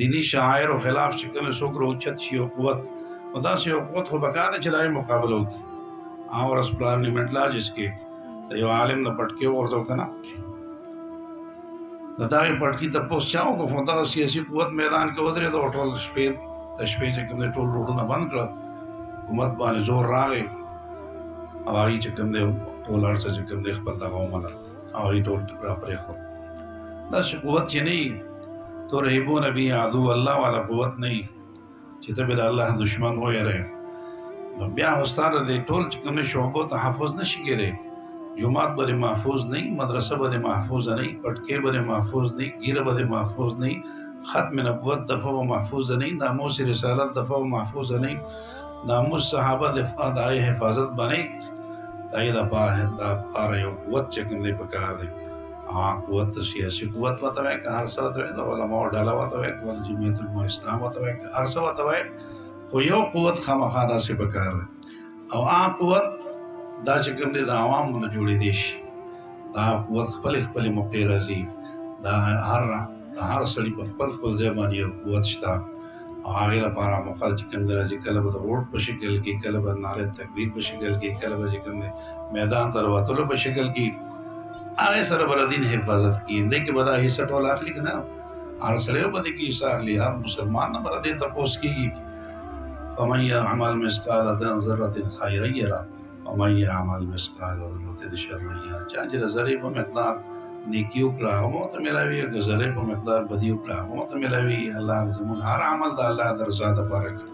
دینی شاعر او خلاف چې کله څوک راوچت شي او قوت نو داسې یو قوت خو پکار دی چې دا یې مقابله وکړي. ورځ پارلیمنټ لاجس کې د یو عالم نه پټکې ورته وکنه د دغې پټکي تپوس چا وکړو خو دغه سیاسي قوت میدان کې ودرېد او ټول شپې د شپې چې کوم دی ټول روډونه بند کړل، حکومت باندې زور راغی او هغې چې کوم دی ټول هر څه چې کوم دی خپل دغه ومنل او هغې ټول را پرېښود. داسې قوت چې نه وي ترهبون به عدو الله والا قوت نه وي چې ته به د الله دشمن ویری نو بیا خو ستا د دې ټول چې کوم دی شعبو تحفظ نه شي کېدی. جماعت به محفوظ نہیں، مدرسہ به محفوظ نہیں، پٹکے به محفوظ نہیں، گیرہ به محفوظ نہیں، ختم نبوت دفعہ و محفوظ نہیں، ناموس رسالت دفعہ و محفوظ نہیں، ناموس صحابہ دفعہ دائے حفاظت بنے دائے دا پارا یو قوت چکم دے پکار دے. قوت سیاسی قوت وطوے کہ ہر سا وطوے دا علماء ڈالا وطوے کہ جمعیت علماء اسلام وطوے کہ ہر سا وطوے خو یو قوت خامخادا سے پکار دے. او قوت دا چې کوم دی د عوامو نه جوړېدی شي، دا قوت خپلې موقع راځي، دا هر سړي په خپل ځای باندې یو قوت شته او هغې لپاره موقع چې کوم دی راځي، کله به د ووټ په شکل کې، کله به نعره تکبیر په شکل کې، کله به چې کوم دی میدان ته راوتلو په شکل کې، هغې سره به د دین حفاظت کړي. دې کې به دا حصه ټول اخلي که نه، هر سړی به دې کې حصه اخلي، هر مسلمان نه به د دې تپوس کېږي. فمن یعمل مثقال ذرة خیرا یره ومن یعمل مثقال ذرة شرا یره. چا چې د ذرې په مقدار نیکي وکړه هغه ورته میلاوي، که ذرې په مقدار بدي وکړه هغه ورته میلاوي. الله زموږ هر عمل د الله د رضا دپاره کوي.